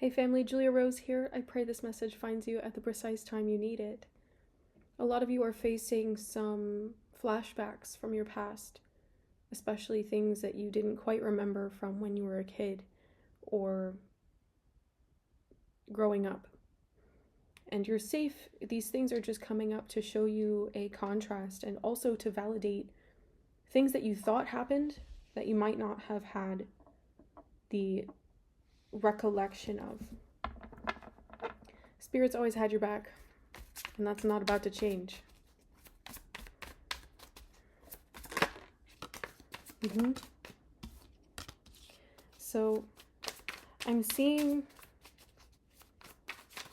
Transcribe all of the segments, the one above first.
Hey family, Julia Rose here. I pray this message finds you at the precise time you need it. A lot of you are facing some flashbacks from your past, especially things that you didn't quite remember from when you were a kid or growing up. And you're safe. These things are just coming up to show you a contrast and also to validate things that you thought happened that you might not have had the recollection of. Spirit's always had your back, and that's not about to change. So I'm seeing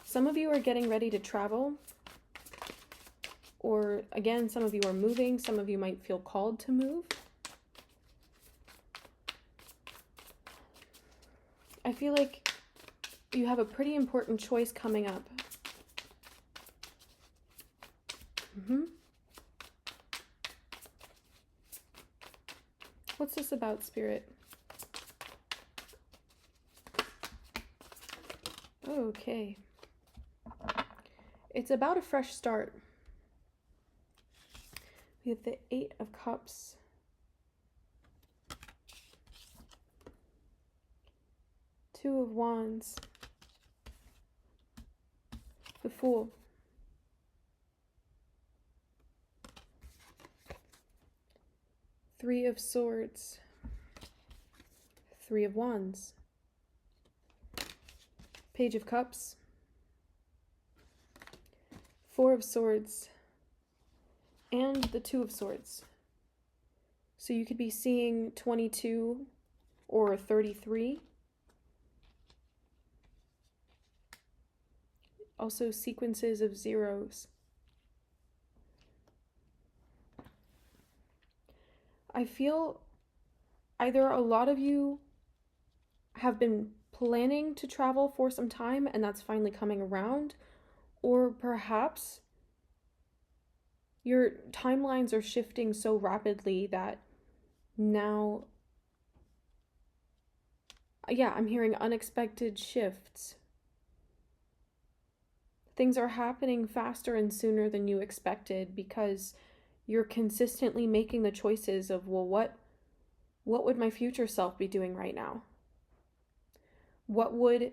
some of you are getting ready to travel, or again, some of you are moving, some of you might feel called to move. I feel like you have a pretty important choice coming up. What's this about, Spirit? Okay. It's about a fresh start. We have the 8 of Cups. Two of Wands. The Fool. Three of Swords. Three of Wands. Page of Cups. Four of Swords. And the Two of Swords. So you could be seeing 22 or 33. Also sequences of zeros. I feel either a lot of you have been planning to travel for some time and that's finally coming around, or perhaps your timelines are shifting so rapidly that now, I'm hearing unexpected shifts. Things are happening faster and sooner than you expected because you're consistently making the choices of, well, what would my future self be doing right now? What would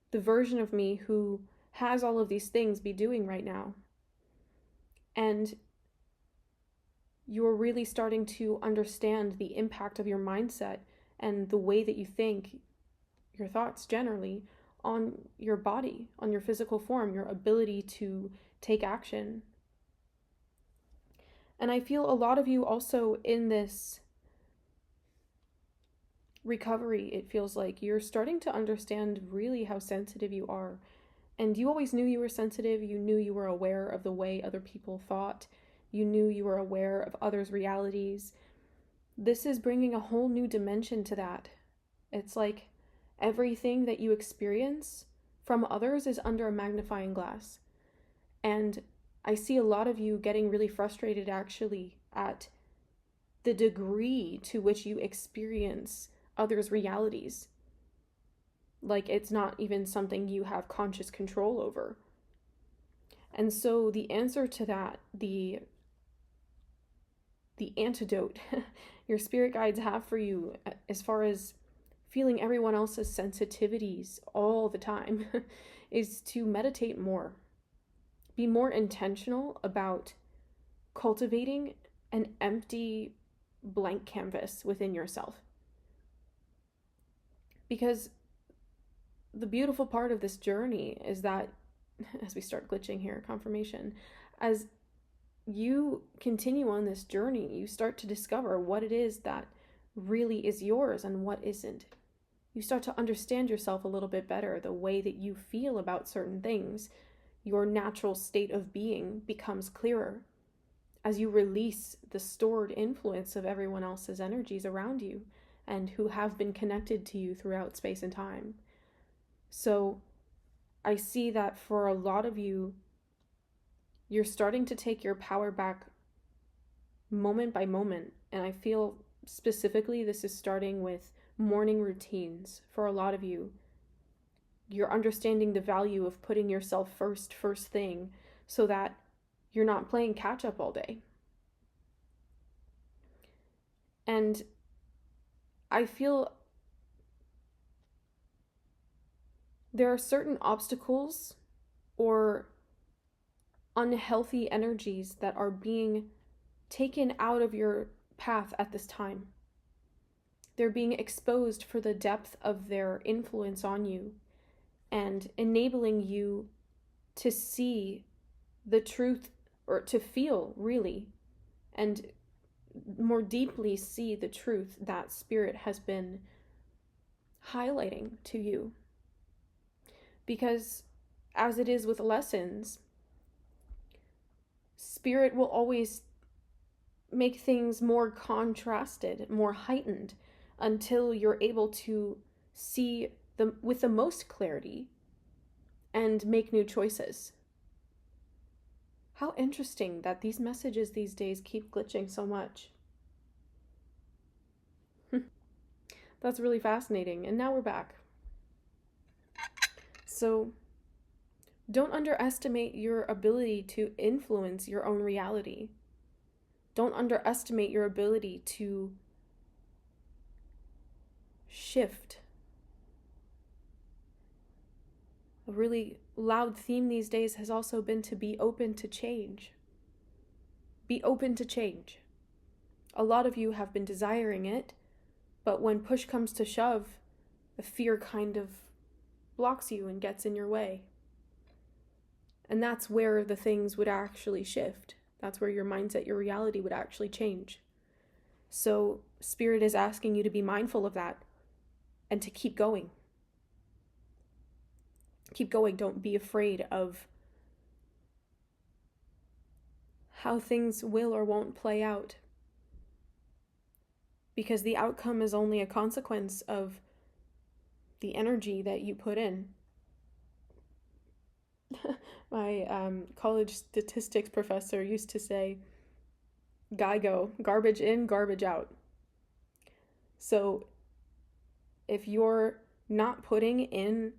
the version of me who has all of these things be doing right now? And you're really starting to understand the impact of your mindset and the way that you think, your thoughts generally, on your body, on your physical form, your ability to take action. And I feel a lot of you also in this recovery, it feels like you're starting to understand really how sensitive you are. And you always knew you were sensitive. You knew you were aware of the way other people thought. You knew you were aware of others' realities. This is bringing a whole new dimension to that. It's like everything that you experience from others is under a magnifying glass. And I see a lot of you getting really frustrated actually at the degree to which you experience others' realities. Like it's not even something you have conscious control over. And so the answer to that, the antidote your spirit guides have for you as far as feeling everyone else's sensitivities all the time is to meditate more. Be more intentional about cultivating an empty blank canvas within yourself. Because the beautiful part of this journey is that, as we start glitching here, confirmation, as you continue on this journey, you start to discover what it is that really is yours and what isn't. You start to understand yourself a little bit better, the way that you feel about certain things. Your natural state of being becomes clearer as you release the stored influence of everyone else's energies around you and who have been connected to you throughout space and time. So I see that for a lot of you, you're starting to take your power back moment by moment. And I feel specifically this is starting with morning routines for a lot of you. you're understanding the value of putting yourself first thing, so that you're not playing catch up all day. And I feel there are certain obstacles or unhealthy energies that are being taken out of your path at this time. They're being exposed for the depth of their influence on you and enabling you to see the truth, or to feel really, and more deeply see the truth that Spirit has been highlighting to you. Because as it is with lessons, Spirit will always make things more contrasted, more heightened, until you're able to see them with the most clarity and make new choices. How interesting that these messages these days keep glitching so much. That's really fascinating. And now we're back. So don't underestimate your ability to influence your own reality. Don't underestimate your ability to shift. A really loud theme these days has also been to be open to change. Be open to change. A lot of you have been desiring it, but when push comes to shove, the fear kind of blocks you and gets in your way. And that's where the things would actually shift. That's where your mindset, your reality would actually change. So Spirit is asking you to be mindful of that and to keep going. Keep going. Don't be afraid of how things will or won't play out, because the outcome is only a consequence of the energy that you put in. My college statistics professor used to say, GIGO, garbage in, garbage out. So if you're not putting in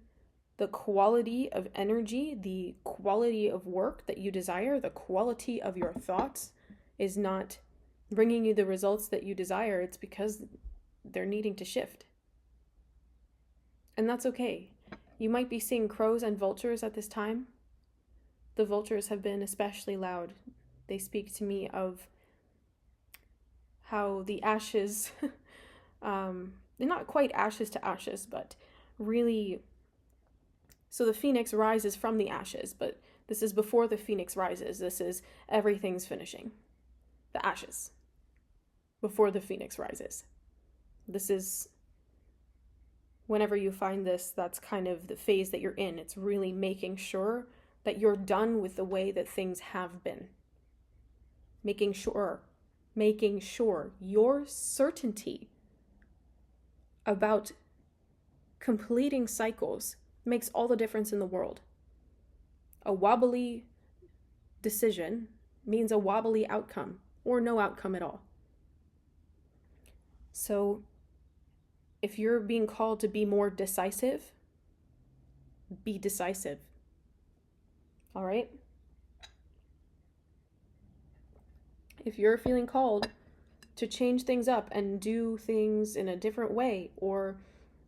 the quality of energy, the quality of work that you desire, the quality of your thoughts is not bringing you the results that you desire, it's because they're needing to shift. And that's okay. You might be seeing crows and vultures at this time. The vultures have been especially loud. They speak to me of how the ashes, not quite ashes to ashes, but really, so the phoenix rises from the ashes, but this is before the phoenix rises. This is everything's finishing. The ashes. Before the phoenix rises. This is, whenever you find this, that's kind of the phase that you're in. It's really making sure that you're done with the way that things have been. Making sure your certainty about completing cycles makes all the difference in the world. A wobbly decision means a wobbly outcome, or no outcome at all. So if you're being called to be more decisive, be decisive. All right? If you're feeling called to change things up and do things in a different way, or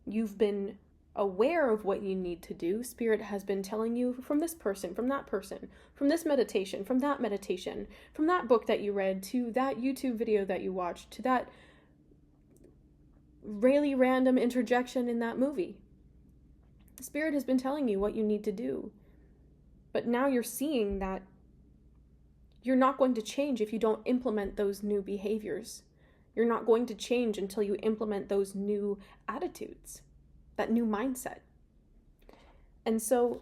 you've been aware of what you need to do, Spirit has been telling you from this person, from that person, from this meditation, from that meditation, from that book that you read, to that YouTube video that you watched, to that really random interjection in that movie. Spirit has been telling you what you need to do. But now you're seeing that you're not going to change if you don't implement those new behaviors. You're not going to change until you implement those new attitudes, that new mindset. And so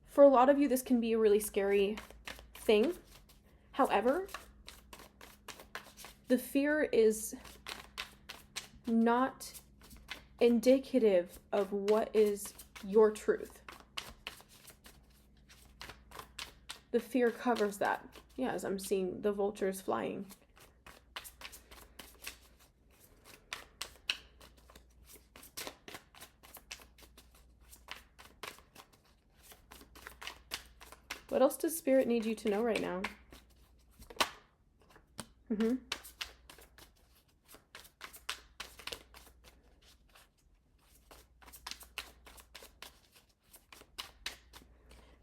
for a lot of you, this can be a really scary thing. However, the fear is not indicative of what is your truth. The fear covers that. Yeah, as I'm seeing the vultures flying. What else does Spirit need you to know right now?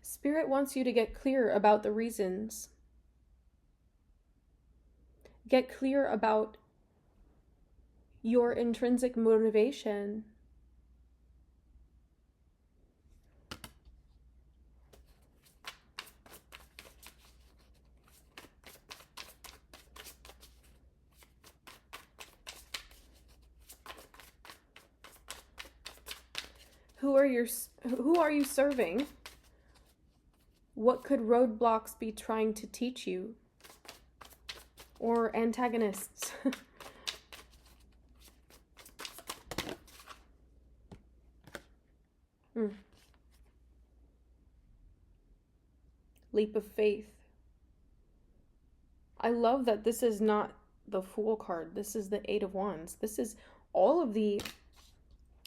Spirit wants you to get clear about the reasons. Get clear about your intrinsic motivation. Who are you serving? What could roadblocks be trying to teach you? Or antagonists? Leap of faith. I love that this is not the Fool card. This is the Eight of Wands. This is all of the...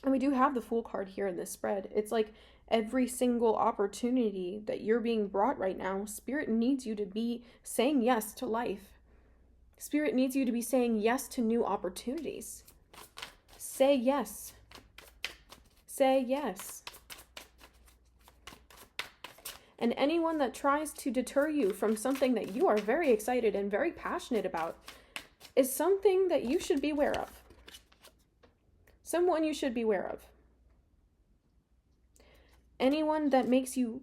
And we do have the Fool card here in this spread. It's like every single opportunity that you're being brought right now, Spirit needs you to be saying yes to life. Spirit needs you to be saying yes to new opportunities. Say yes. Say yes. And anyone that tries to deter you from something that you are very excited and very passionate about is something that you should be aware of. Someone you should be aware of. Anyone that makes you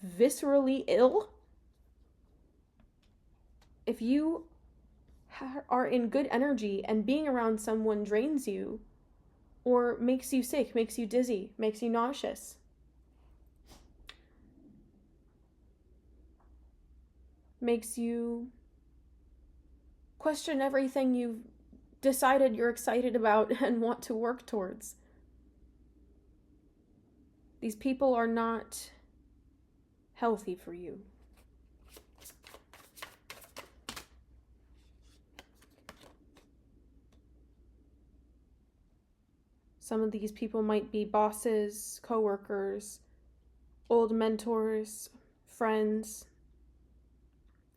viscerally ill, if you are in good energy and being around someone drains you or makes you sick, makes you dizzy, makes you nauseous, makes you question everything you've decided you're excited about and want to work towards. These people are not healthy for you. Some of these people might be bosses, coworkers, old mentors, friends,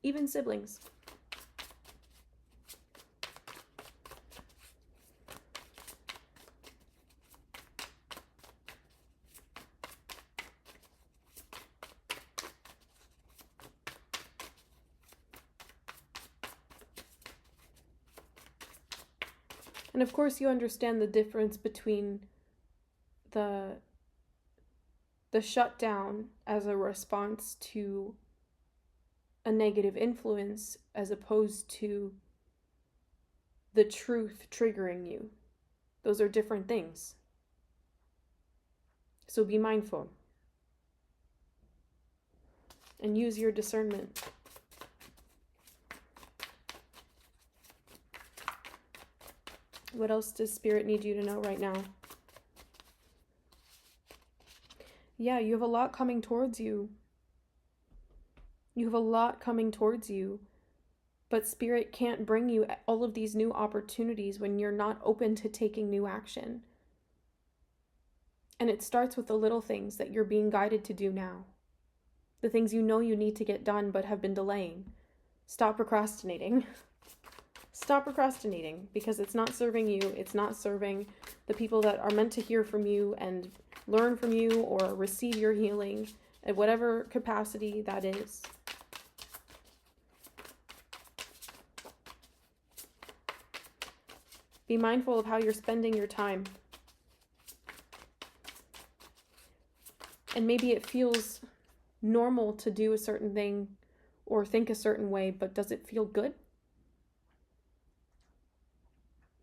even siblings. And of course you understand the difference between the shutdown as a response to a negative influence as opposed to the truth triggering you. Those are different things. So be mindful and use your discernment. What else does Spirit need you to know right now? Yeah, you have a lot coming towards you. You have a lot coming towards you. But Spirit can't bring you all of these new opportunities when you're not open to taking new action. And it starts with the little things that you're being guided to do now. The things you know you need to get done but have been delaying. Stop procrastinating. Stop procrastinating, because it's not serving you. It's not serving the people that are meant to hear from you and learn from you or receive your healing at whatever capacity that is. Be mindful of how you're spending your time. And maybe it feels normal to do a certain thing or think a certain way, but does it feel good?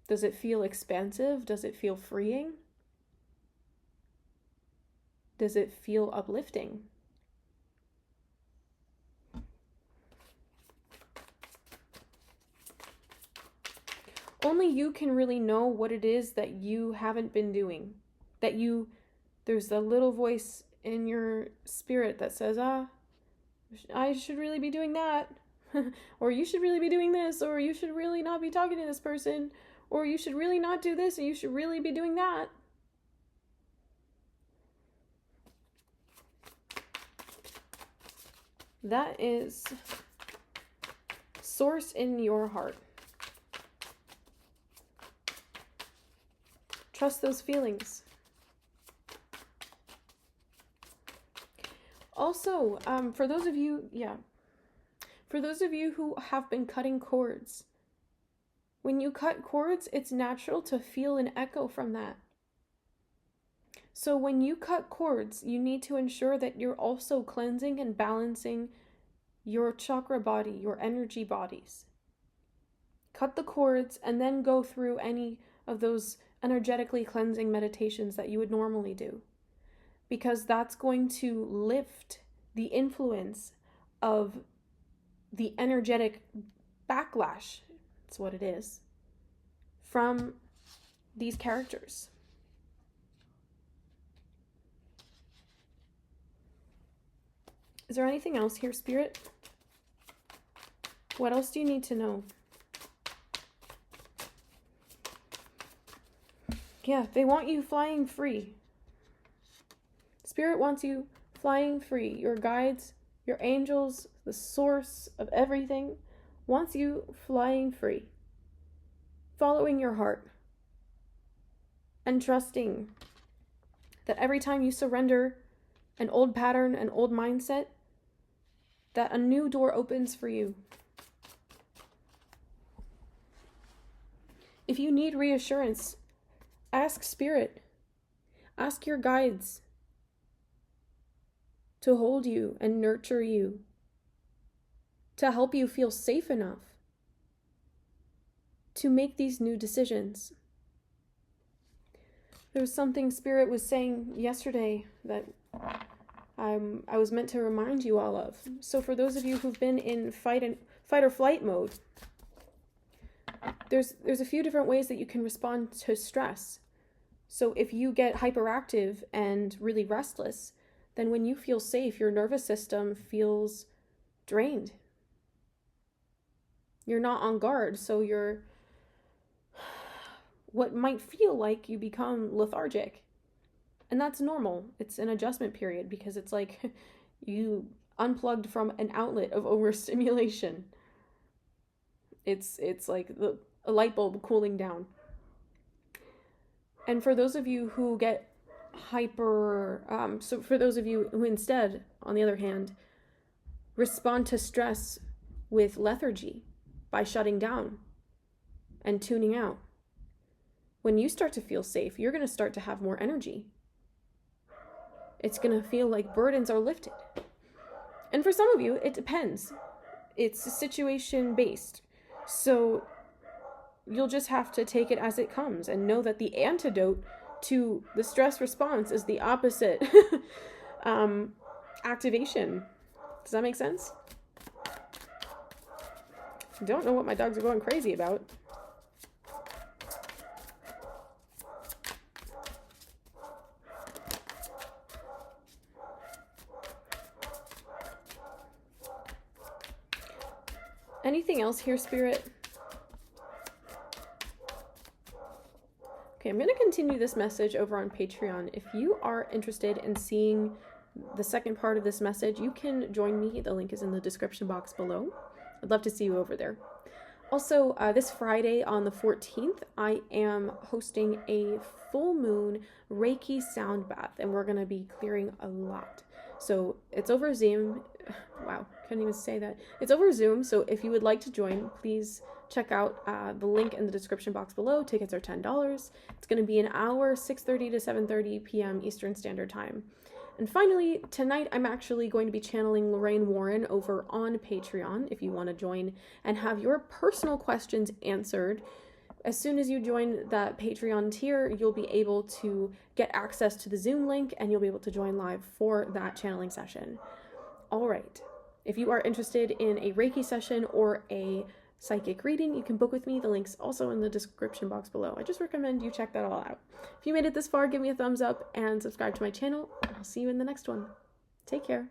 Does it feel expansive? Does it feel freeing? Does it feel uplifting? Only you can really know what it is that you haven't been doing. There's a little voice in your spirit that says, I should really be doing that. Or you should really be doing this. Or you should really not be talking to this person. Or you should really not do this, and you should really be doing that. That is source in your heart. Trust those feelings. Also, for those of you who have been cutting cords, when you cut cords, it's natural to feel an echo from that. So when you cut cords, you need to ensure that you're also cleansing and balancing your chakra body, your energy bodies. Cut the cords and then go through any of those energetically cleansing meditations that you would normally do, because that's going to lift the influence of the energetic backlash, that's what it is, from these characters. Is there anything else here, Spirit? What else do you need to know? Yeah, they want you flying free. Spirit wants you flying free. Your guides, your angels, the source of everything wants you flying free. Following your heart. And trusting that every time you surrender an old pattern, an old mindset, that a new door opens for you. If you need reassurance, ask Spirit. Ask your guides to hold you and nurture you, to help you feel safe enough to make these new decisions. There was something Spirit was saying yesterday that I was meant to remind you all of. So for those of you who've been in fight or flight mode, there's a few different ways that you can respond to stress. So if you get hyperactive and really restless, then when you feel safe, your nervous system feels drained. You're not on guard, so you're what might feel like you become lethargic. And that's normal. It's an adjustment period because it's like you unplugged from an outlet of overstimulation. It's like a light bulb cooling down. And for those of you who get so for those of you who instead, on the other hand, respond to stress with lethargy by shutting down and tuning out, when you start to feel safe, you're going to start to have more energy. It's going to feel like burdens are lifted. And for some of you, it depends. It's situation based. So you'll just have to take it as it comes and know that the antidote to the stress response is the opposite activation. Does that make sense? I don't know what my dogs are going crazy about. Anything else here, Spirit? Okay, I'm going to continue this message over on Patreon. If you are interested in seeing the second part of this message, you can join me. The link is in the description box below. I'd love to see you over there. Also, this Friday on the 14th, I am hosting a full moon Reiki sound bath, and we're going to be clearing a lot. So it's over Zoom. Wow, couldn't even say that. It's over Zoom, so if you would like to join, please check out the link in the description box below. Tickets are $10. It's going to be an hour, 6:30 to 7:30 p.m. Eastern Standard Time. And finally, tonight I'm actually going to be channeling Lorraine Warren over on Patreon if you want to join and have your personal questions answered. As soon as you join that Patreon tier, you'll be able to get access to the Zoom link and you'll be able to join live for that channeling session. All right. If you are interested in a Reiki session or a psychic reading, you can book with me. The link's also in the description box below. I just recommend you check that all out. If you made it this far, give me a thumbs up and subscribe to my channel. I'll see you in the next one. Take care.